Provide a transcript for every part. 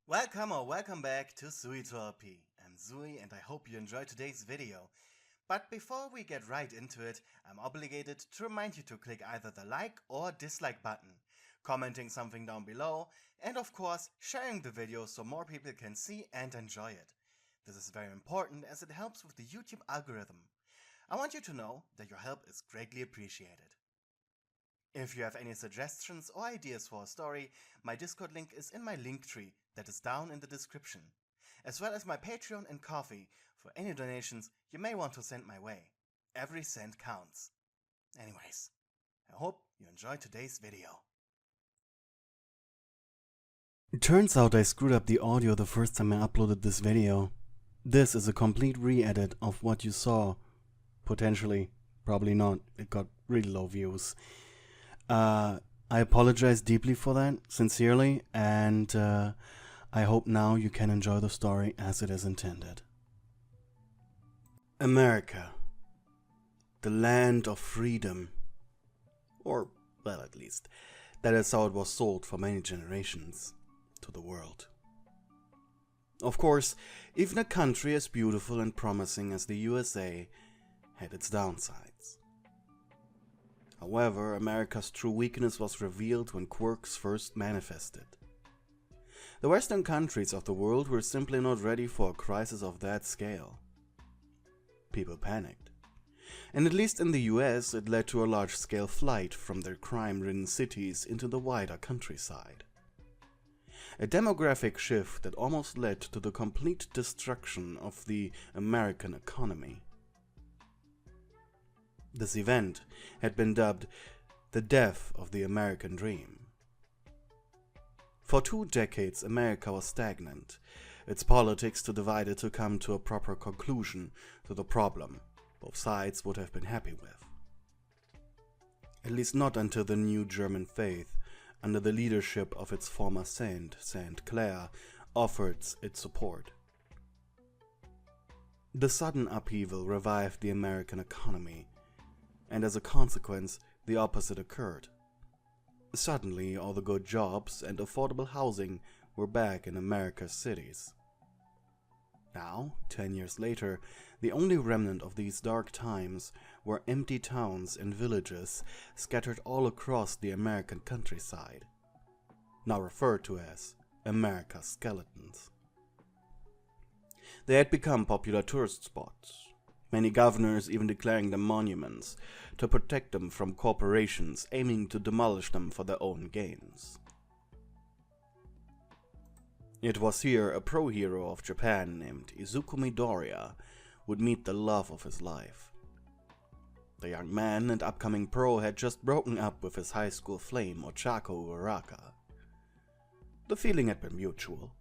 Welcome back to Pewdiepie. I'm Zui and I hope you enjoyed today's video. But before we get right into it, I'm obligated to remind you to click either the like or dislike button, commenting something down below, and of course sharing the video so more people can see and enjoy it. This is very important as it helps with the YouTube algorithm. I want you to know that your help is greatly appreciated. If you have any suggestions or ideas for a story, my Discord link is in my link tree that is down in the description, as well as my Patreon and Ko-fi for any donations you may want to send my way. Every cent counts. Anyways, I hope you enjoyed today's video. It turns out I screwed up the audio the first time I uploaded this video. This is a complete re-edit of what you saw. Potentially, probably not. It got really low views. I apologize deeply for that, sincerely, and I hope now you can enjoy the story as it is intended. America. The land of freedom. Or, well, at least, that is how it was sold for many generations to the world. Of course, even a country as beautiful and promising as the USA had its downsides. However, America's true weakness was revealed when quirks first manifested. The Western countries of the world were simply not ready for a crisis of that scale. People panicked. And at least in the US, it led to a large-scale flight from their crime-ridden cities into the wider countryside. A demographic shift that almost led to the complete destruction of the American economy. This event had been dubbed the death of the American dream. For 2 decades, America was stagnant, its politics too divided to come to a proper conclusion to the problem both sides would have been happy with. At least not until the new German faith, under the leadership of its former saint, Saint Clair, offered its support. The sudden upheaval revived the American economy, and as a consequence, the opposite occurred. Suddenly, all the good jobs and affordable housing were back in America's cities. Now, 10 years later, the only remnant of these dark times were empty towns and villages scattered all across the American countryside, now referred to as America's skeletons. They had become popular tourist spots, many governors even declaring them monuments to protect them from corporations aiming to demolish them for their own gains. It was here a pro-hero of Japan named Izuku Midoriya would meet the love of his life. The young man and upcoming pro had just broken up with his high school flame Ochako Uraraka. The feeling had been mutual.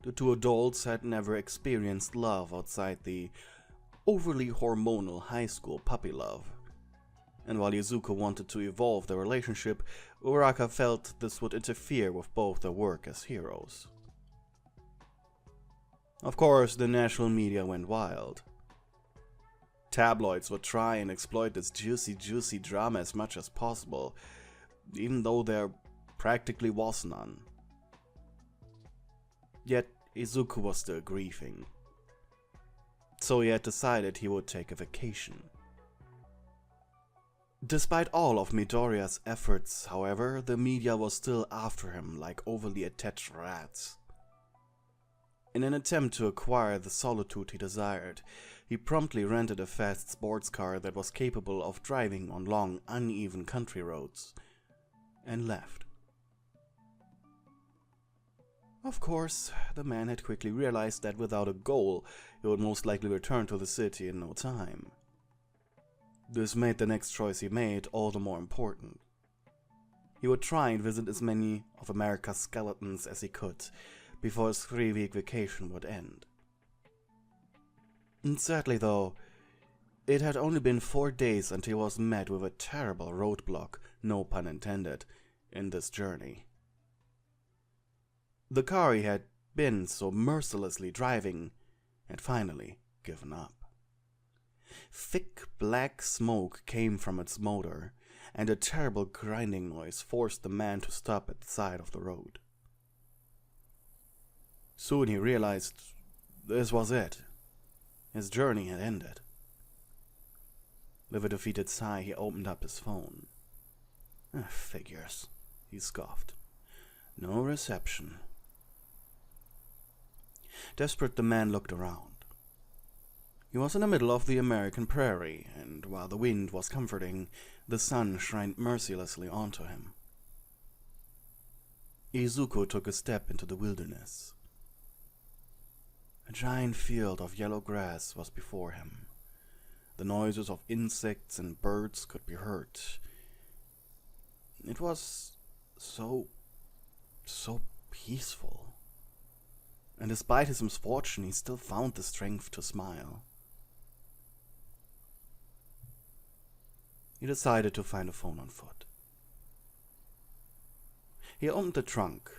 The 2 adults had never experienced love outside the overly hormonal high school puppy love, and while Izuku wanted to evolve their relationship, Uraraka felt this would interfere with both their work as heroes. Of course, the national media went wild. Tabloids would try and exploit this juicy drama as much as possible, even though there practically was none. Yet, Izuku was still grieving. So he had decided he would take a vacation. Despite all of Midoriya's efforts, however, the media was still after him like overly attached rats. In an attempt to acquire the solitude he desired, he promptly rented a fast sports car that was capable of driving on long, uneven country roads, and left. Of course, the man had quickly realized that without a goal, he would most likely return to the city in no time. This made the next choice he made all the more important. He would try and visit as many of America's skeletons as he could, before his 3-week vacation would end. And sadly though, it had only been 4 days until he was met with a terrible roadblock, no pun intended, in this journey. The car he had been so mercilessly driving had finally given up. Thick black smoke came from its motor, and a terrible grinding noise forced the man to stop at the side of the road. Soon he realized this was it. His journey had ended. With a defeated sigh, he opened up his phone. Figures, he scoffed. No reception. Desperate, the man looked around. He was in the middle of the American prairie, and while the wind was comforting, the sun shined mercilessly onto him. Izuku took a step into the wilderness. A giant field of yellow grass was before him. The noises of insects and birds could be heard. It was so peaceful. And despite his misfortune, he still found the strength to smile. He decided to find a phone on foot. He opened the trunk,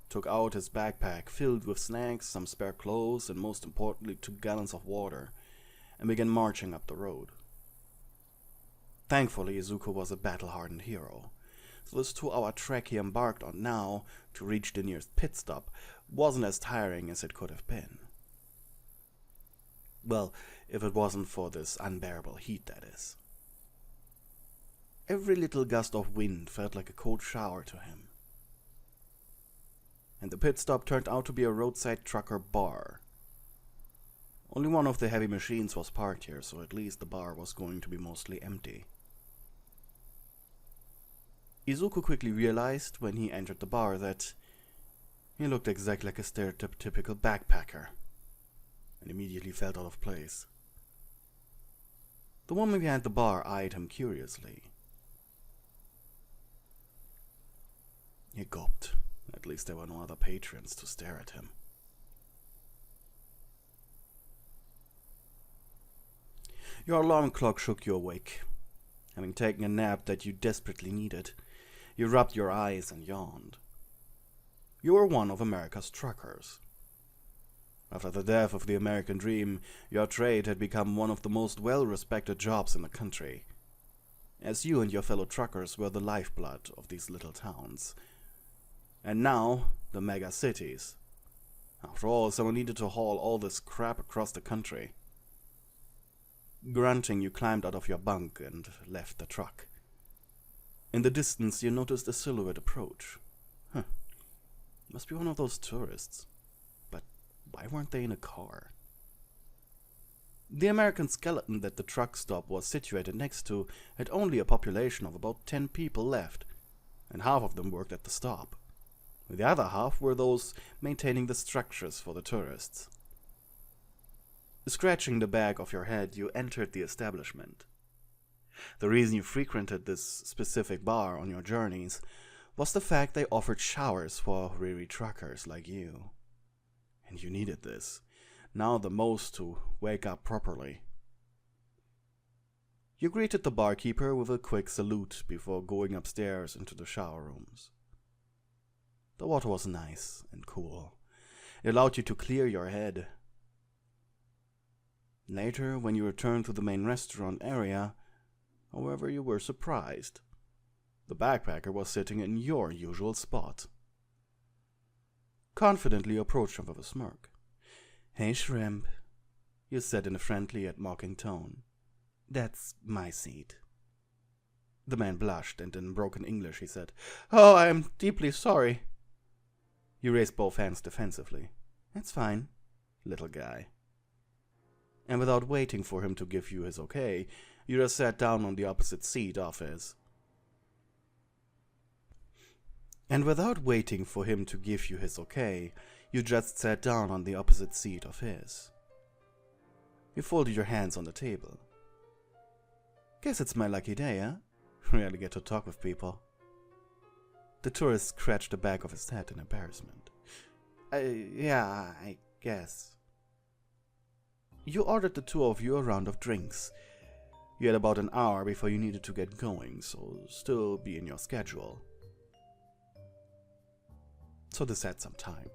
took out his backpack filled with snacks, some spare clothes, and most importantly 2 gallons of water, and began marching up the road. Thankfully, Izuku was a battle-hardened hero, so this 2-hour trek he embarked on now to reach the nearest pit stop wasn't as tiring as it could have been. Well, if it wasn't for this unbearable heat, that is. Every little gust of wind felt like a cold shower to him. And the pit stop turned out to be a roadside trucker bar. Only one of the heavy machines was parked here, so at least the bar was going to be mostly empty. Izuku quickly realized when he entered the bar that he looked exactly like a stereotypical backpacker, and immediately felt out of place. The woman behind the bar eyed him curiously. He gulped. At least there were no other patrons to stare at him. Your alarm clock shook you awake. Having taken a nap that you desperately needed, you rubbed your eyes and yawned. You were one of America's truckers. After the death of the American dream, your trade had become one of the most well-respected jobs in the country, as you and your fellow truckers were the lifeblood of these little towns. And now, the mega cities. After all, someone needed to haul all this crap across the country. Grunting, you climbed out of your bunk and left the truck. In the distance, you noticed a silhouette approach. Must be one of those tourists. But why weren't they in a car? The American skeleton that the truck stop was situated next to had only a population of about 10 people left, and half of them worked at the stop. The other half were those maintaining the structures for the tourists. Scratching the back of your head, you entered the establishment. The reason you frequented this specific bar on your journeys was the fact they offered showers for weary truckers like you. And you needed this, now the most, to wake up properly. You greeted the barkeeper with a quick salute before going upstairs into the shower rooms. The water was nice and cool. It allowed you to clear your head. Later, when you returned to the main restaurant area, however, you were surprised. The backpacker was sitting in your usual spot. Confidently approached him with a smirk. "Hey, Shrimp," you said in a friendly yet mocking tone. "That's my seat." The man blushed, and in broken English he said, "Oh, I am deeply sorry." You raised both hands defensively. "It's fine, little guy." And without waiting for him to give you his okay, you just sat down on the opposite seat of his. You folded your hands on the table. "Guess it's my lucky day, huh? Rarely get to talk with people." The tourist scratched the back of his head in embarrassment. Yeah, I guess." You ordered the 2 of you a round of drinks. You had about an hour before you needed to get going, so still be in your schedule. So this had some time.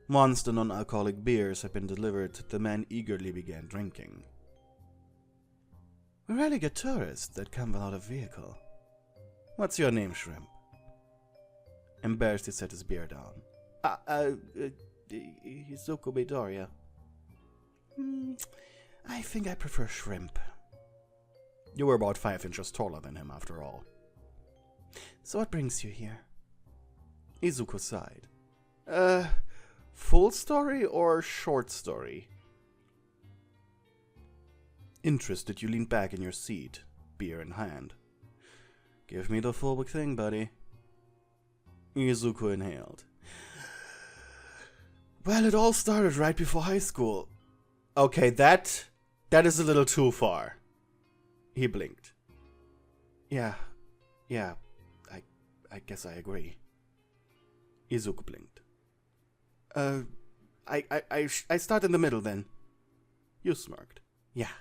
Once the non-alcoholic beers had been delivered, the man eagerly began drinking. "We rarely get tourists that come without a vehicle. What's your name, Shrimp?" Embarrassed, he set his beer down. Izuku Midoriya. I think I prefer shrimp. You were about 5 inches taller than him, after all. So what brings you here? Izuku sighed. Full story or short story? Interested, you leaned back in your seat, beer in hand. Give me the full thing, buddy. Izuku inhaled. Well, it all started right before high school. Okay, that is a little too far. He blinked. Yeah, I guess I agree. Izuku blinked. I start in the middle then. You smirked. Yeah,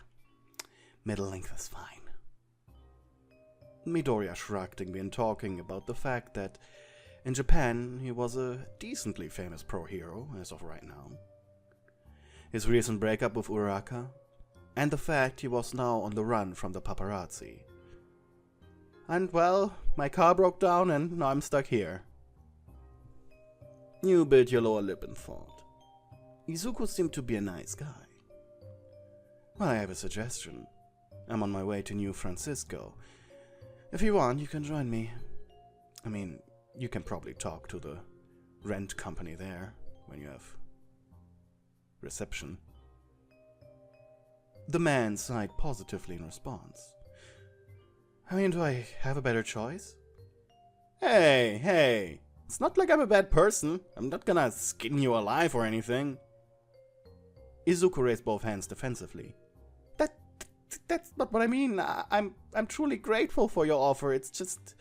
middle length is fine. Midoriya shrugged and began talking about the fact that in Japan he was a decently famous pro-hero as of right now. His recent breakup with Uraraka, and the fact he was now on the run from the paparazzi. And well, my car broke down and now I'm stuck here. You bit your lower lip and thought. Izuku seemed to be a nice guy. Well, I have a suggestion. I'm on my way to New Francisco. If you want, you can join me. I mean, you can probably talk to the rent company there when you have reception. The man sighed positively in response. I mean, do I have a better choice? Hey, it's not like I'm a bad person. I'm not gonna skin you alive or anything. Izuku raised both hands defensively. That's not what I mean. I'm truly grateful for your offer. It's just,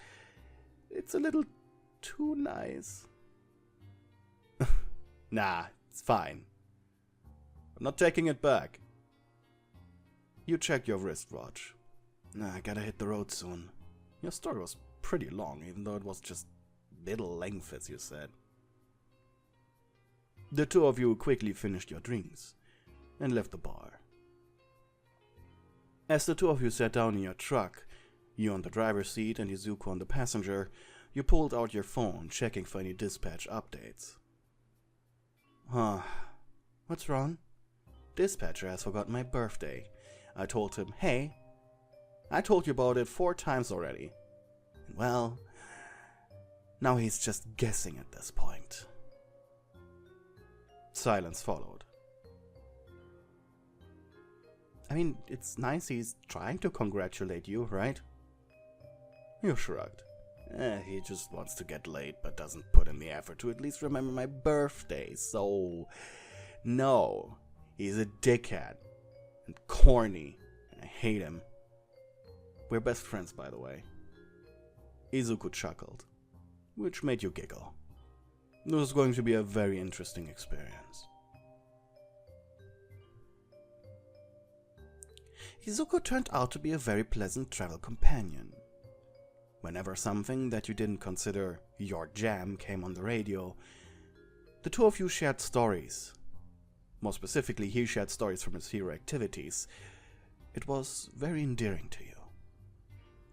it's a little too nice. Nah, it's fine. I'm not taking it back. You check your wristwatch. Nah, I gotta hit the road soon. Your story was pretty long, even though it was just middle length, as you said. The two of you quickly finished your drinks and left the bar. As the two of you sat down in your truck, you on the driver's seat and Izuku on the passenger, you pulled out your phone, checking for any dispatch updates. Huh. What's wrong? Dispatcher has forgotten my birthday. I told him, hey, I told you about it 4 times already. And well, now he's just guessing at this point. Silence followed. I mean, it's nice he's trying to congratulate you, right? You shrugged. He just wants to get laid but doesn't put in the effort to at least remember my birthday, so... No, he's a dickhead. And corny. And I hate him. We're best friends, by the way. Izuku chuckled, which made you giggle. It was going to be a very interesting experience. Izuku turned out to be a very pleasant travel companion. Whenever something that you didn't consider your jam came on the radio, the two of you shared stories. More specifically, he shared stories from his hero activities. It was very endearing to you.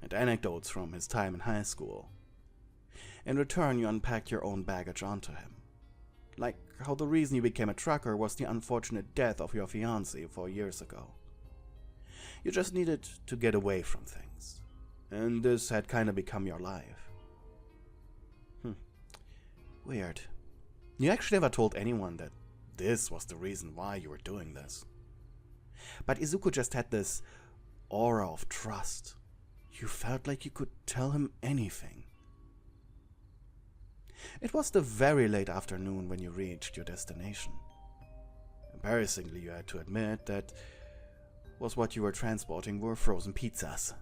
And anecdotes from his time in high school. In return, you unpacked your own baggage onto him. Like how the reason you became a trucker was the unfortunate death of your fiancée 4 years ago. You just needed to get away from things. And this had kind of become your life. Weird. You actually never told anyone that this was the reason why you were doing this. But Izuku just had this aura of trust. You felt like you could tell him anything. It was the very late afternoon when you reached your destination. Embarrassingly, you had to admit that was what you were transporting were frozen pizzas.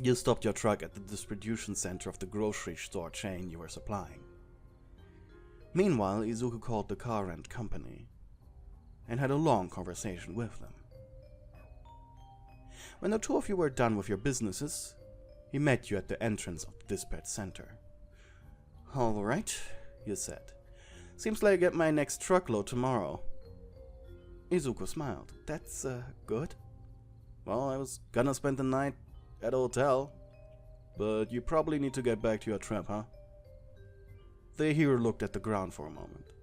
You stopped your truck at the distribution center of the grocery store chain you were supplying. Meanwhile, Izuku called the car rent company and had a long conversation with them. When the two of you were done with your businesses, he met you at the entrance of the dispatch center. Alright, you said. Seems like I get my next truckload tomorrow. Izuku smiled. That's, good. Well, I was gonna spend the night at a hotel, but you probably need to get back to your trap, huh? The hero looked at the ground for a moment.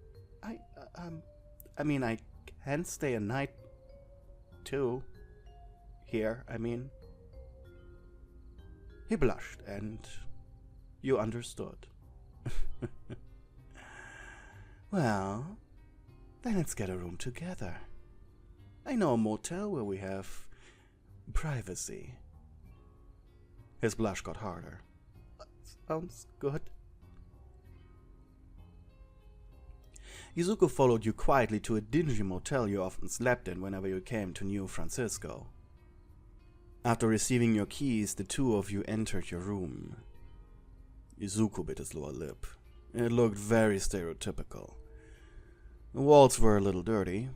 I mean, I can stay a night, too. Here, I mean. He blushed, and you understood. Well, then let's get a room together. I know a motel where we have privacy. His blush got harder. Sounds good. Izuku followed you quietly to a dingy motel you often slept in whenever you came to New Francisco. After receiving your keys, the two of you entered your room. Izuku bit his lower lip. It looked very stereotypical. The walls were a little dirty,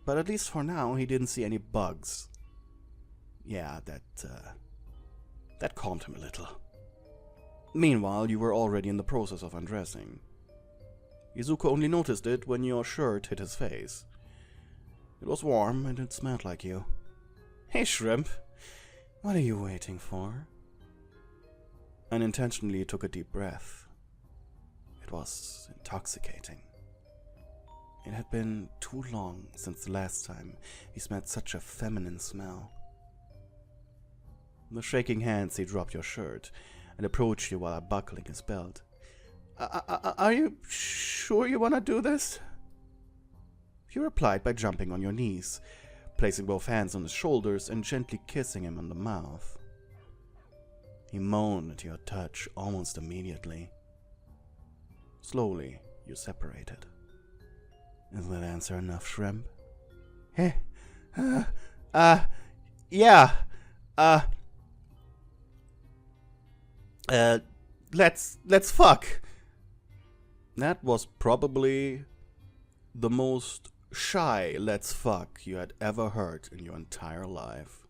but at least for now he didn't see any bugs. Yeah, that calmed him a little. Meanwhile, you were already in the process of undressing. Izuku only noticed it when your shirt hit his face. It was warm and it smelled like you. Hey, Shrimp, what are you waiting for? Unintentionally took a deep breath. It was intoxicating. It had been too long since the last time he smelled such a feminine smell. With shaking hands, he dropped your shirt and approached you while unbuckling his belt. Are you sure you want to do this? You replied by jumping on your knees, placing both hands on his shoulders and gently kissing him on the mouth. He moaned at your touch almost immediately. Slowly, you separated. Is that answer enough, Shrimp? Hey, yeah, let's fuck. That was probably the most shy let's fuck you had ever heard in your entire life.